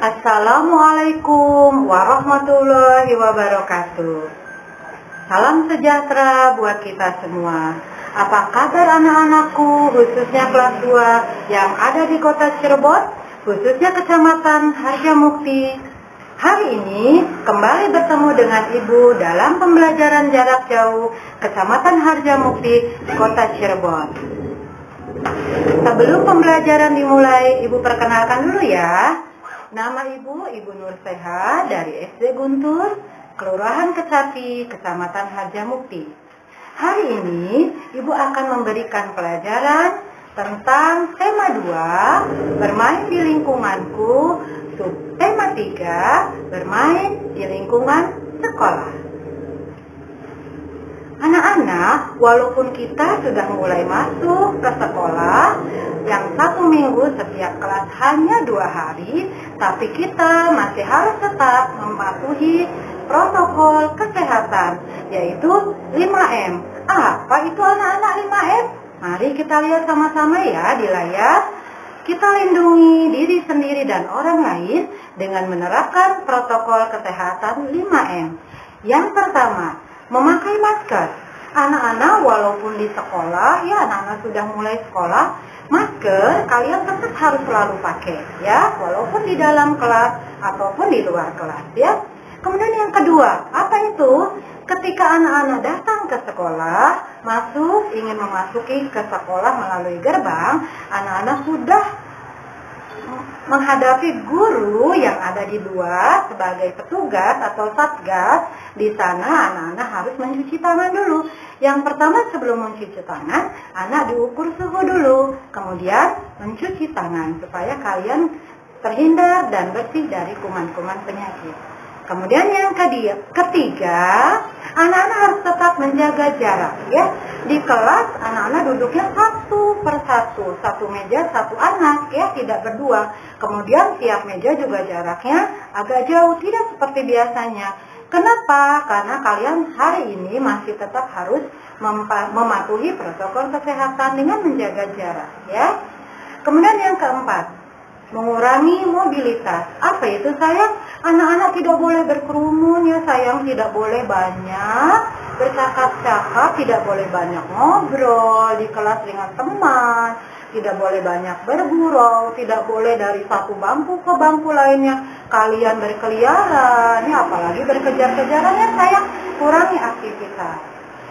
Assalamualaikum warahmatullahi wabarakatuh. Salam sejahtera buat kita semua. Apa kabar anak-anakku, khususnya kelas 2 yang ada di kota Cirebon, khususnya Kecamatan Harjamukti. Hari ini kembali bertemu dengan Ibu dalam pembelajaran jarak jauh Kecamatan Harjamukti, kota Cirebon. Sebelum pembelajaran dimulai, Ibu perkenalkan dulu ya. Nama Ibu Nur Seha dari SD Guntur, Kelurahan Kecapi, Kecamatan Harjamukti. Hari ini Ibu akan memberikan pelajaran tentang tema 2, bermain di lingkunganku, subtema 3, bermain di lingkungan sekolah. Anak-anak, walaupun kita sudah mulai masuk ke sekolah, yang 1 minggu setiap kelas hanya 2 hari, tapi kita masih harus tetap mematuhi protokol kesehatan, yaitu 5M. Apa itu anak-anak 5M? Mari kita lihat sama-sama ya di layar. Kita lindungi diri sendiri dan orang lain dengan menerapkan protokol kesehatan 5M. Yang pertama, memakai masker. Anak-anak walaupun di sekolah, ya anak-anak sudah mulai sekolah, masker kalian tetap harus selalu pakai ya, walaupun di dalam kelas ataupun di luar kelas ya. Kemudian yang kedua, apa itu? Ketika anak-anak datang ke sekolah, ingin memasuki ke sekolah melalui gerbang, anak-anak sudah menghadapi guru yang ada di luar sebagai petugas atau satgas. Di sana anak-anak harus mencuci tangan dulu. Yang pertama, sebelum mencuci tangan, anak diukur suhu dulu, kemudian mencuci tangan supaya kalian terhindar dan bersih dari kuman-kuman penyakit. Kemudian yang ketiga, anak-anak harus tetap menjaga jarak ya. Di kelas anak-anak duduknya satu meja satu anak ya, tidak berdua. Kemudian tiap meja juga jaraknya agak jauh, tidak seperti biasanya. Kenapa? Karena kalian hari ini masih tetap harus mematuhi protokol kesehatan dengan menjaga jarak ya. Kemudian yang keempat, mengurangi mobilitas. Apa itu sayang? Anak-anak tidak boleh berkerumun ya sayang, tidak boleh banyak bercakap-cakap, tidak boleh banyak ngobrol di kelas dengan teman, tidak boleh banyak bergurau, tidak boleh dari satu bangku ke bangku lainnya kalian berkeliaran, ya apalagi berkejar-kejaran ya sayang, kurangi aktivitas.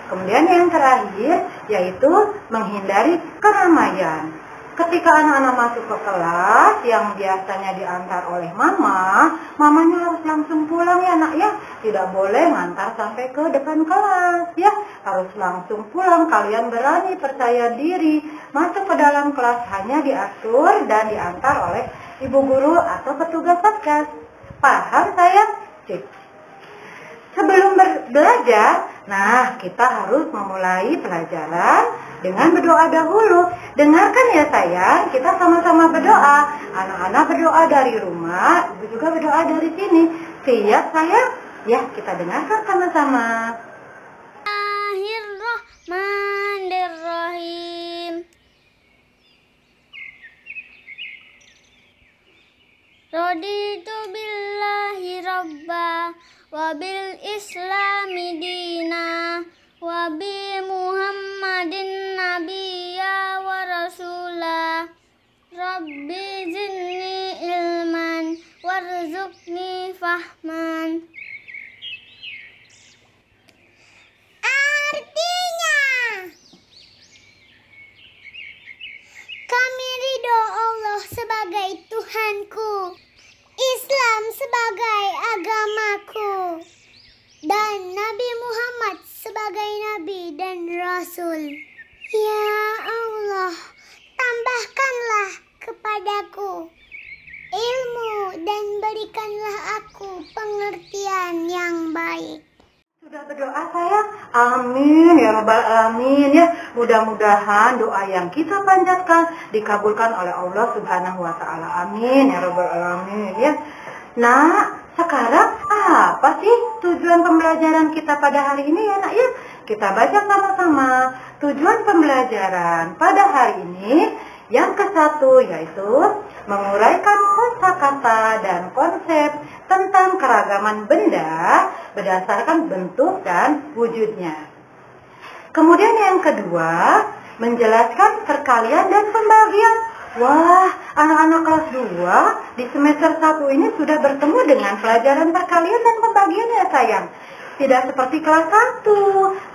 Kemudian yang terakhir yaitu menghindari keramaian. Ketika anak-anak masuk ke kelas yang biasanya diantar oleh mamanya harus langsung pulang ya nak ya. Tidak boleh ngantar sampai ke depan kelas ya. Harus langsung pulang, kalian berani, percaya diri. Masuk ke dalam kelas hanya diatur dan diantar oleh ibu guru atau petugas satgas. Paham sayang? Cik. Sebelum belajar, kita harus memulai pelajaran dengan berdoa dahulu. Dengarkan ya sayang, kita sama-sama berdoa. Anak-anak berdoa dari rumah, ibu juga berdoa dari sini. Siap sayang? Ya, kita dengarkan sama-sama. Bismillahirrahmanirrahim. Raditu billahi rabba wa bil islami dina wa bi muhammadin nabiyya wa rasulah. Rabbi zidni ilman warzuqni fahman. Artinya, kami ridho Allah sebagai Tuhanku, Islam sebagai agamaku, dan Nabi Muhammad sebagai Nabi dan Rasul. Ya Allah, tambahkanlah kepadaku ilmu dan berikanlah aku pengertian yang baik. Sudah berdoa sayang? Amin ya rabbal alamin ya. Mudah-mudahan doa yang kita panjatkan dikabulkan oleh Allah Subhanahu wa taala. Amin ya rabbal alamin ya. Nah, sekarang apa sih tujuan pembelajaran kita pada hari ini ya nak ya? Kita baca sama-sama. Tujuan pembelajaran pada hari ini Yang ke-1 yaitu menguraikan kosakata dan konsep tentang keragaman benda berdasarkan bentuk dan wujudnya. Kemudian yang kedua, menjelaskan perkalian dan pembagian. Wah, anak-anak kelas 2 di semester 1 ini sudah bertemu dengan pelajaran perkalian dan pembagian ya sayang. Tidak seperti kelas 1,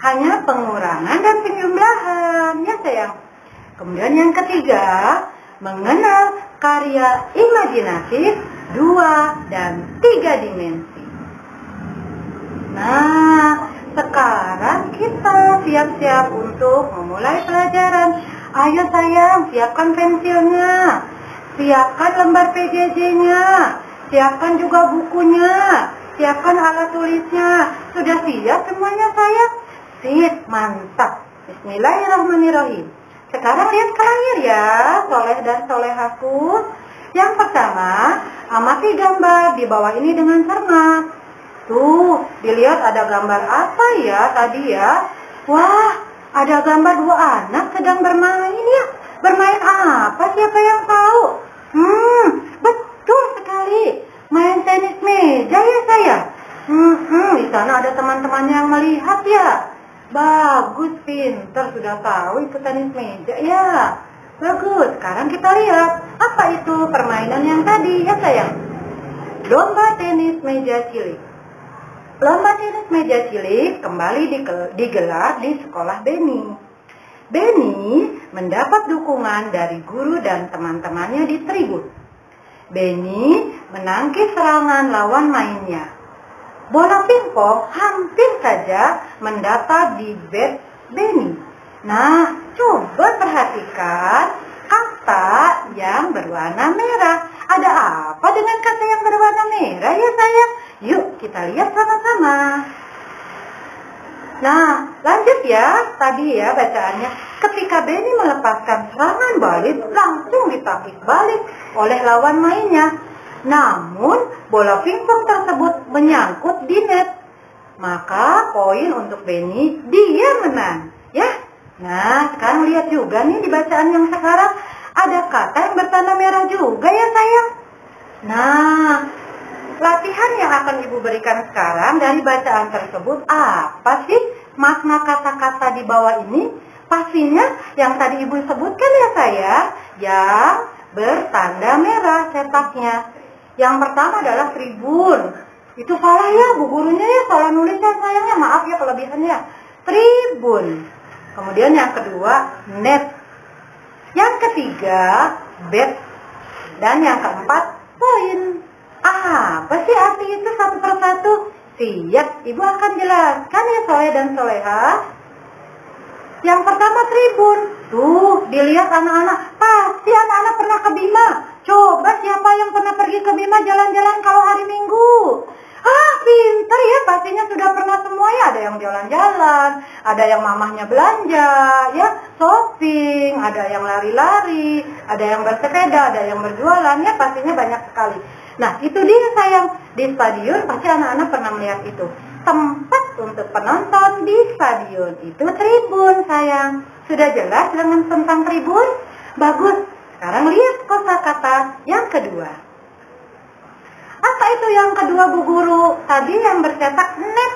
hanya pengurangan dan penjumlahan ya sayang. Kemudian yang ketiga, mengenal karya imajinatif 2 dan 3 dimensi. Nah, sekarang kita siap-siap untuk memulai pelajaran. Ayo sayang, siapkan pensilnya, siapkan lembar PJJ-nya, siapkan juga bukunya, siapkan alat tulisnya. Sudah siap semuanya sayang? Sip, mantap. Bismillahirrahmanirrahim. Sekarang lihat ke layar ya, soleh dan solehaku. Yang pertama, amati gambar di bawah ini dengan cermat. Tuh, dilihat ada gambar apa ya tadi ya? Wah, ada gambar 2 anak sedang bermain ya. Bermain apa? Siapa yang tahu? Betul sekali. Main tenis meja ya sayang. Di sana ada teman-teman yang melihat ya. Bagus, pintar, sudah tahu itu tenis meja ya. Bagus, sekarang kita lihat apa itu permainan yang tadi ya sayang. Lomba tenis meja cilik. Lomba tenis meja cilik kembali digelar di sekolah Beni. Beni mendapat dukungan dari guru dan teman-temannya di tribun. Beni menangkis serangan lawan mainnya. Bola pingpong hampir saja mendatar di bat Beni. Nah, coba perhatikan kata yang berwarna merah. Ada apa dengan kata yang berwarna merah ya sayang? Yuk kita lihat sama-sama. Nah, lanjut ya. Tadi ya bacaannya. Ketika Beni melepaskan serangan balik, langsung ditangkis balik oleh lawan mainnya. Namun, bola pingpong tersebut menyangkut di net. Maka poin untuk Beni, dia menang. Ya. Nah, sekarang lihat juga nih di bacaan yang sekarang. Ada kata yang bertanda merah juga ya sayang. Nah, latihan yang akan Ibu berikan sekarang dari bacaan tersebut, apa sih makna kata-kata di bawah ini? Pastinya yang tadi Ibu sebutkan ya sayang, yang bertanda merah cetaknya. Yang pertama adalah tribun. Itu salah ya, Bu gurunya ya, salah nulisnya sayangnya, maaf ya kelebihannya. Tribun. Kemudian yang kedua, net. Yang ketiga, bet. Dan yang keempat, poin. Apa sih arti itu satu persatu? Siap, Ibu akan jelaskan ya soleh dan soleha. Yang pertama tribun. Tuh, dilihat anak-anak. Pasti anak-anak pernah ke Bima. Coba siapa yang pernah pergi ke Bima jalan-jalan kalau hari Minggu? Pintar ya, pastinya sudah pernah semua ya. Ada yang jalan-jalan, ada yang mamahnya belanja, ya, shopping, ada yang lari-lari, ada yang bersepeda, ada yang berjualan, ya pastinya banyak sekali. Nah, itu dia sayang, di stadion pasti anak-anak pernah melihat itu. Tempat untuk penonton di stadion itu tribun sayang. Sudah jelas dengan tentang tribun? Bagus. Sekarang lihat kosakata yang kedua. Apa itu yang kedua Bu Guru? Tadi yang bercetak net.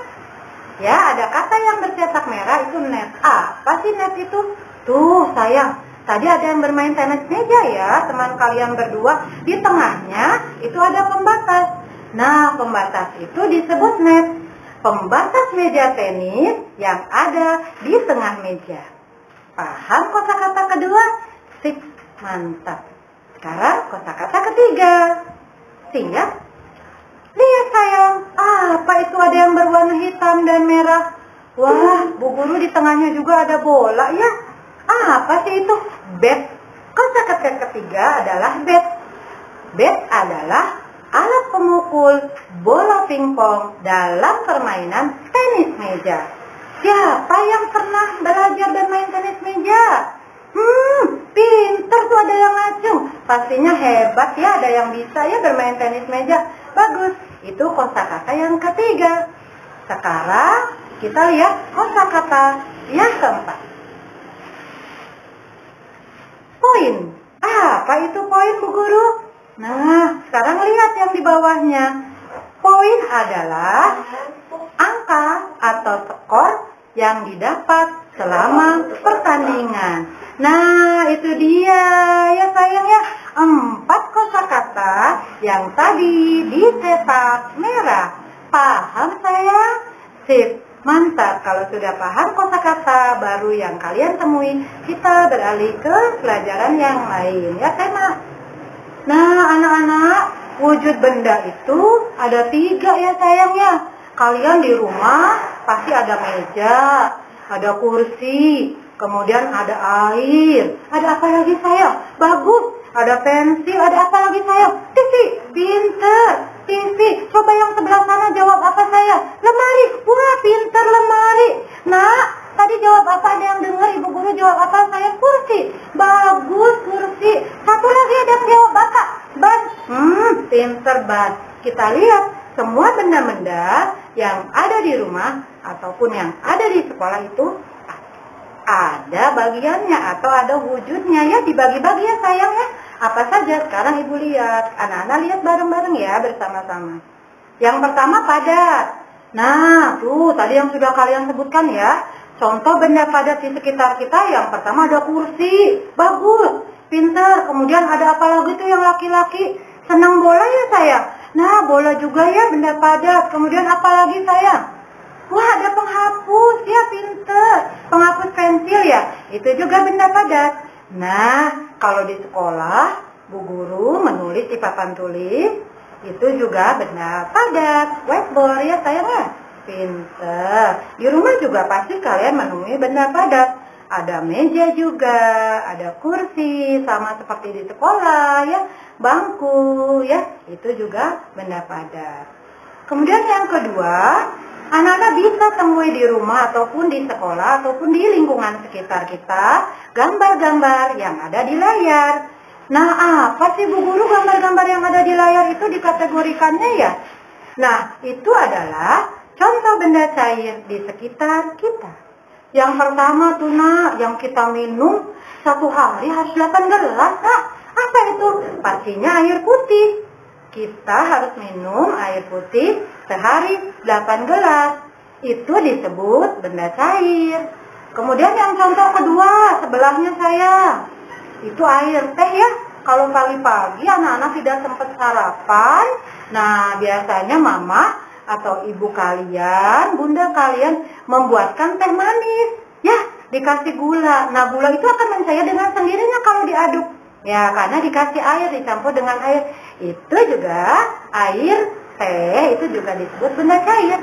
Ya, ada kata yang bercetak merah itu net. Apa sih net itu? Tuh sayang, tadi ada yang bermain tenis meja ya, teman kalian berdua. Di tengahnya itu ada pembatas. Nah, pembatas itu disebut net. Pembatas meja tenis yang ada di tengah meja. Paham kosakata kedua? Sip, mantap. Sekarang kosakata ketiga. Siap? Lihat sayang, apa itu ada yang berwarna hitam dan merah? Wah, Bu Guru di tengahnya juga ada bola ya. Apa sih itu? Bat. Kosakata ketiga adalah bat. Bat adalah alat pemukul bola pingpong dalam permainan tenis meja. Siapa yang pernah belajar dan main tenis meja? Pintar tuh, ada yang ngacung. Pastinya hebat ya, ada yang bisa ya bermain tenis meja. Bagus, itu kosakata yang ketiga. Sekarang kita lihat kosakata yang keempat. Poin. Apa itu poin, Bu Guru? Nah, sekarang lihat yang di bawahnya. Poin adalah angka atau skor yang didapat selama pertandingan. Nah, itu dia ya sayang ya. 4 kosakata yang tadi dicetak merah. Paham sayang? Sip, mantap. Kalau sudah paham kosakata baru yang kalian temui, kita beralih ke pelajaran yang lain ya tema. Nah, anak-anak, wujud benda itu ada 3 ya sayang ya. Kalian di rumah pasti ada meja, ada kursi, kemudian ada air. Ada apa lagi sayang? Bagus. Ada pensil, ada apa lagi sayang? TV, pinter. TV, coba yang sebelah sana jawab apa sayang? Lemari. Wah, pinter lemari. Nah, tadi jawab apa? Ada yang dengar Ibu Guru jawab apa sayang? Kursi. Bagus, kursi. Satu lagi ada yang jawab apa? Ban. Pinter ban. Kita lihat semua benda-benda yang ada di rumah ataupun yang ada di sekolah itu ada bagiannya atau ada wujudnya ya, dibagi-bagi ya sayang ya. Apa saja sekarang Ibu lihat, anak-anak lihat bareng-bareng ya bersama-sama. Yang pertama padat. Nah tuh tadi yang sudah kalian sebutkan ya, contoh benda padat di sekitar kita. Yang pertama ada kursi, bagus, pintar. Kemudian ada apa lagi tuh yang laki-laki senang bola ya sayang. Nah bola juga ya benda padat. Kemudian apa lagi sayang? Wah, ada penghapus, ya pinter. Penghapus pensil ya, itu juga benda padat. Nah, kalau di sekolah, Bu Guru menulis di papan tulis, itu juga benda padat. Whiteboard ya sayangnya, pinter. Di rumah juga pasti kalian menemui benda padat. Ada meja juga, ada kursi, sama seperti di sekolah ya, bangku ya, itu juga benda padat. Kemudian yang kedua, anak-anak bisa temui di rumah ataupun di sekolah ataupun di lingkungan sekitar kita gambar-gambar yang ada di layar. Nah, apa sih Bu Guru gambar-gambar yang ada di layar itu dikategorikannya ya? Nah, itu adalah contoh benda cair di sekitar kita. Yang pertama tuh nak, yang kita minum satu hari harus 8 gelas. Nah, apa itu? Pastinya air putih. Kita harus minum air putih sehari 8 gelas. Itu disebut benda cair. Kemudian yang contoh kedua, sebelahnya sayang. Itu air teh ya. Kalau pagi-pagi anak-anak tidak sempat sarapan, nah biasanya mama atau ibu kalian, bunda kalian membuatkan teh manis. Ya, dikasih gula. Nah, gula itu akan mencair dengan sendirinya kalau diaduk. Ya, karena dikasih air, dicampur dengan air. Itu juga air teh, itu juga disebut benda cair.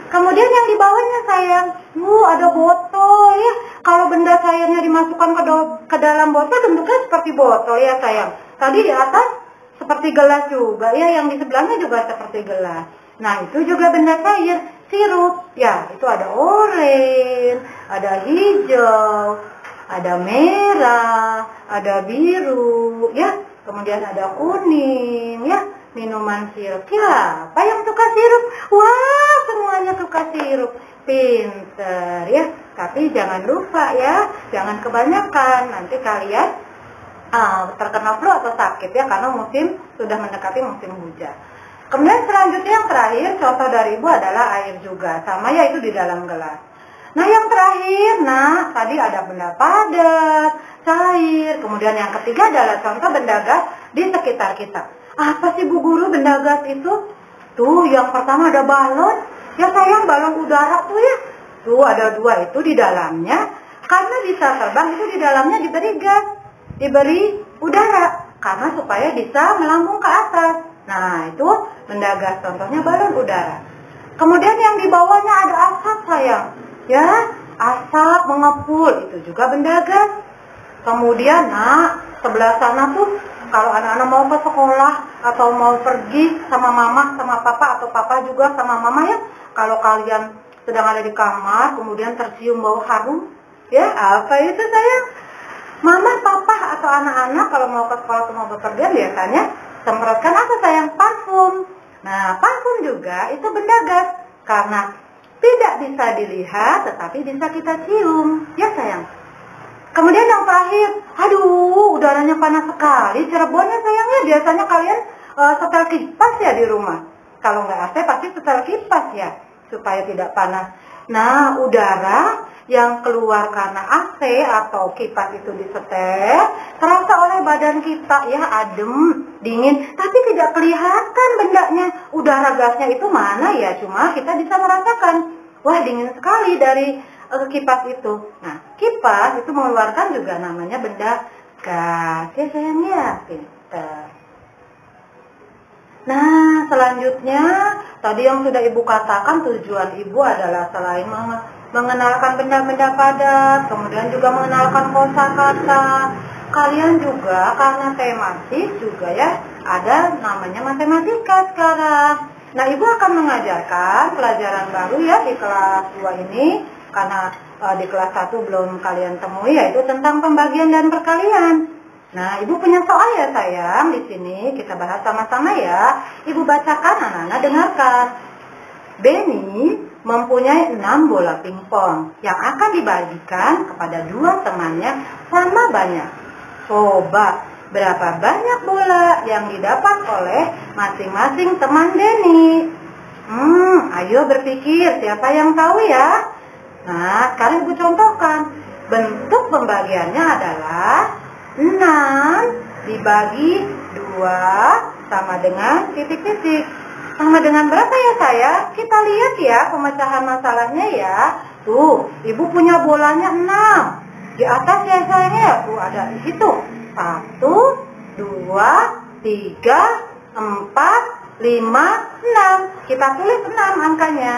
Kemudian yang di bawahnya sayang, ada botol ya. Kalau benda cairnya dimasukkan ke dalam botol, bentuknya seperti botol ya sayang. Tadi di atas seperti gelas juga ya, yang di sebelahnya juga seperti gelas. Nah, itu juga benda cair. Sirup, ya itu ada oranye, ada hijau, ada merah, ada biru, ya. Kemudian ada kuning, ya. Minuman sirup. Ya, apa yang suka sirup? Wah, semuanya suka sirup. Pinter, ya. Tapi jangan lupa ya, jangan kebanyakan. Nanti kalian terkena flu atau sakit ya, karena musim sudah mendekati musim hujan. Kemudian selanjutnya yang terakhir, contoh dari Ibu adalah air juga. Sama ya, itu di dalam gelas. Nah, yang terakhir, tadi ada benda padat, cair. Kemudian yang ketiga adalah contoh benda gas di sekitar kita. Apa sih Bu Guru benda gas itu? Tuh, yang pertama ada balon. Ya sayang, balon udara tuh ya. Tuh, ada 2 itu di dalamnya. Karena bisa terbang, itu di dalamnya diberi gas. Diberi udara. Karena supaya bisa melambung ke atas. Nah, itu benda gas, contohnya balon udara. Kemudian yang di bawahnya ada asap sayang. Ya, asap mengepul, itu juga benda gas. Kemudian, sebelah sana tuh, kalau anak-anak mau ke sekolah atau mau pergi sama mama, sama papa, atau papa juga sama mama ya. Kalau kalian sedang ada di kamar, kemudian tercium bau harum, ya apa itu sayang? Mama, papa, atau anak-anak kalau mau ke sekolah atau mau bepergian biasanya semprotkan apa sayang? Parfum. Nah, parfum juga itu benda gas karena tidak bisa dilihat tetapi bisa kita cium, ya sayang. Kemudian yang terakhir, aduh udaranya panas sekali, Cirebon ya sayangnya. Biasanya kalian setel kipas ya di rumah. Kalau nggak AC pasti setel kipas ya, supaya tidak panas. Nah, udara yang keluar karena AC atau kipas itu disetel, terasa oleh badan kita ya adem, dingin, tapi tidak kelihatan bendanya. Udara gasnya itu mana ya, cuma kita bisa merasakan. Wah, dingin sekali dari kipas itu. Nah, kipas itu mengeluarkan juga namanya benda gas. Ya sayangnya, pintar. Nah, selanjutnya tadi yang sudah Ibu katakan, tujuan Ibu adalah selain mengenalkan benda-benda padat, kemudian juga mengenalkan kosakata. Kalian juga karena tematik juga ya, ada namanya matematika sekarang. Nah, Ibu akan mengajarkan pelajaran baru ya di kelas 2 ini, karena di kelas 1 belum kalian temui, yaitu tentang pembagian dan perkalian. Nah, Ibu punya soal ya sayang, di sini kita bahas sama-sama ya. Ibu bacakan, anak-anak dengarkan. Benny mempunyai 6 bola pingpong yang akan dibagikan kepada 2 temannya sama banyak. Coba, berapa banyak bola yang didapat oleh masing-masing teman Benny? Ayo berpikir, siapa yang tahu ya? Nah, sekarang Ibu contohkan. Bentuk pembagiannya adalah 6 dibagi 2 sama dengan titik-titik. Sama dengan berapa ya saya? Kita lihat ya pemecahan masalahnya ya. Tuh, Ibu punya bolanya 6. Di atas ya sayangnya ya, tuh ada di situ. 1, 2, 3, 4, 5, 6. Kita tulis 6 angkanya.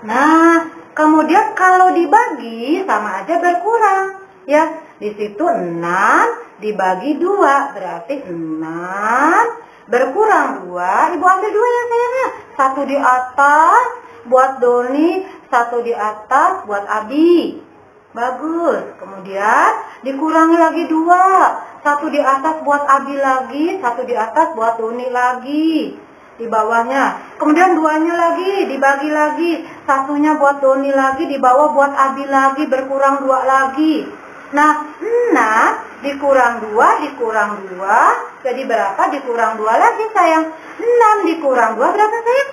Nah, kemudian kalau dibagi sama aja berkurang. Ya, di situ 6 dibagi 2 berarti 6 berkurang 2. Ibu ambil 2 ya sayangnya. 1 di atas buat Doni, 1 di atas buat Abi. Bagus. Kemudian dikurangi lagi 2. 1 di atas buat Abi lagi, 1 di atas buat Doni lagi. Di bawahnya. Kemudian 2-nya lagi dibagi lagi. 1-nya buat Doni lagi, di bawah buat Abi lagi, berkurang 2 lagi. Nah, 6 dikurang 2 dikurang 2, jadi berapa dikurang 2 lagi sayang? 6 dikurang 2 berapa sayang?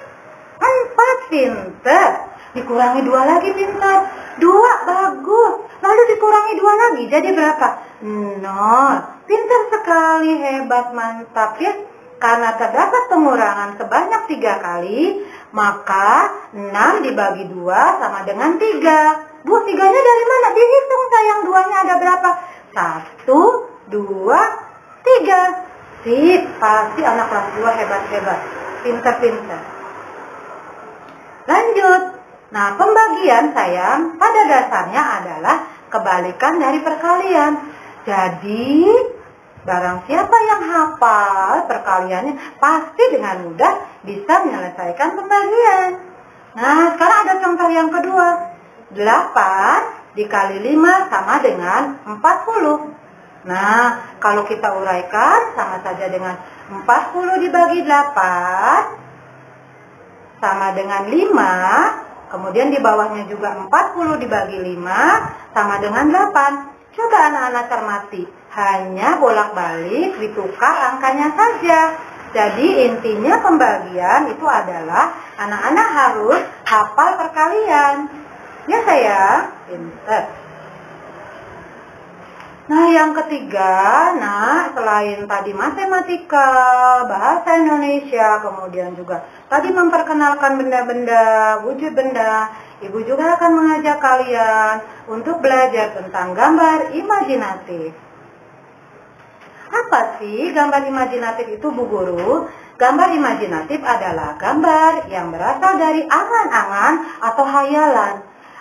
4, pinter. Dikurangi 2 lagi, pinter. 2, bagus. Lalu dikurangi 2 lagi, jadi berapa? 0. Pinter sekali, hebat, mantap ya. Karena terdapat pengurangan sebanyak 3 kali, maka 6 dibagi 2 sama dengan 3. Bu, 3-nya dari mana? Dihitung sayang, 2-nya ada berapa? 1, 2, 3. Sip, pasti anak kelas 2 hebat-hebat. Pinter-pinter. Lanjut. Nah, pembagian sayang pada dasarnya adalah kebalikan dari perkalian. Jadi, barang siapa yang hafal perkaliannya, pasti dengan mudah bisa menyelesaikan pembagian. Nah, sekarang ada contoh yang kedua. 8 dikali 5 sama dengan 40. Nah, kalau kita uraikan sama saja dengan 40 dibagi 8 sama dengan 5. Kemudian di bawahnya juga 40 dibagi 5 sama dengan 8. Coba anak-anak cermati, hanya bolak-balik ditukar angkanya saja. Jadi intinya pembagian itu adalah anak-anak harus hafal perkalian. Ya sayang, pinter. Nah, yang ketiga, nah selain tadi matematika, bahasa Indonesia, kemudian juga tadi memperkenalkan benda-benda, wujud benda, Ibu juga akan mengajak kalian untuk belajar tentang gambar imajinatif. Apa sih gambar imajinatif itu, Bu Guru? Gambar imajinatif adalah gambar yang berasal dari angan-angan atau hayalan.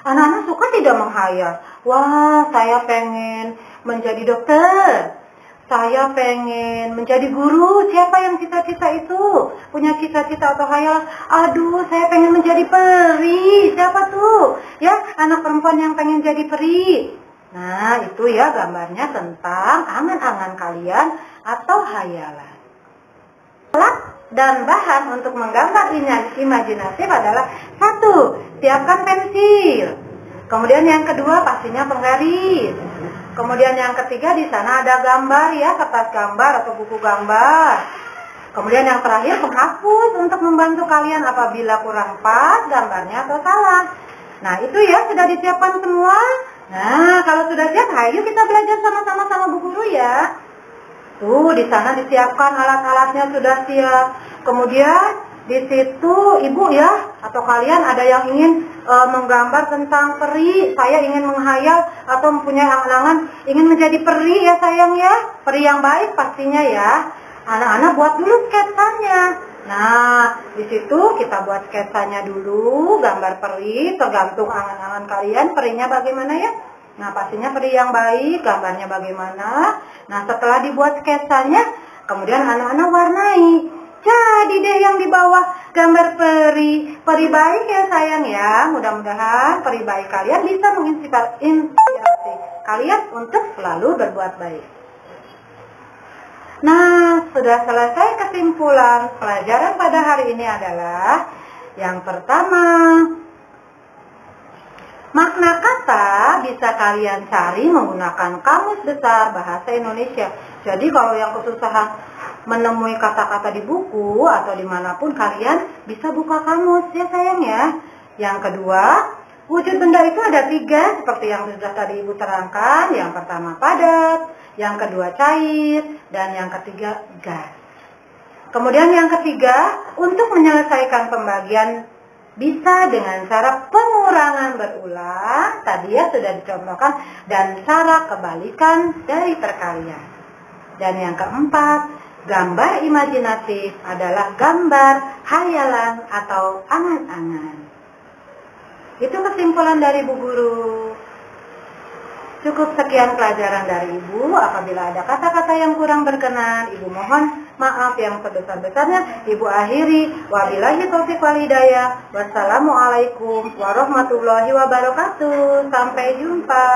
Anak-anak suka tidak menghayal. Wah, saya pengen menjadi dokter. Saya pengen menjadi guru. Siapa yang cita-cita itu? Punya cita-cita atau hayal? Aduh, saya pengen menjadi peri. Siapa tuh? Ya, anak perempuan yang pengen jadi peri. Nah, itu ya gambarnya tentang angan-angan kalian atau hayalan. Alat dan bahan untuk menggambar imajinatif adalah 1. Siapkan pensil. Kemudian yang kedua pastinya penggaris. Kemudian yang ketiga di sana ada gambar ya, kertas gambar atau buku gambar. Kemudian yang terakhir penghapus untuk membantu kalian apabila kurang pas gambarnya atau salah. Nah itu ya sudah disiapkan semua. Nah kalau sudah siap, ayo kita belajar sama-sama sama Bu Guru ya. Tuh di sana disiapkan alat-alatnya sudah siap. Kemudian di situ ibu ya atau kalian ada yang ingin menggambar tentang peri, saya ingin menghayal atau mempunyai angan-angan ingin menjadi peri ya sayang ya, peri yang baik pastinya ya. Anak-anak buat dulu sketsanya. Nah di situ kita buat sketsanya dulu, gambar peri tergantung angan-angan kalian perinya bagaimana ya. Nah pastinya peri yang baik, gambarnya bagaimana. Nah setelah dibuat sketsanya, kemudian anak-anak warnai. Jadi deh yang di bawah gambar peri baik ya sayang ya. Mudah-mudahan peri baik kalian bisa menginspirasi kalian untuk selalu berbuat baik. Nah, sudah selesai kesimpulan pelajaran pada hari ini adalah yang pertama, makna kata bisa kalian cari menggunakan Kamus Besar Bahasa Indonesia. Jadi kalau yang kesusahan menemui kata-kata di buku atau dimanapun kalian bisa buka kamus ya sayang ya. Yang kedua, wujud benda itu ada 3 seperti yang sudah tadi ibu terangkan. Yang pertama padat, yang kedua cair, dan yang ketiga gas. Kemudian yang ketiga, untuk menyelesaikan pembagian bisa dengan cara pengurangan berulang, tadi ya sudah dicontohkan, dan cara kebalikan dari perkalian. Dan yang keempat, gambar imajinatif adalah gambar hayalan atau angan-angan. Itu kesimpulan dari Bu Guru. Cukup sekian pelajaran dari Ibu. Apabila ada kata-kata yang kurang berkenan, Ibu mohon maaf yang sebesar-besarnya. Ibu akhiri. Wabillahi taufiq wal hidayah. Wassalamualaikum warahmatullahi wabarakatuh. Sampai jumpa.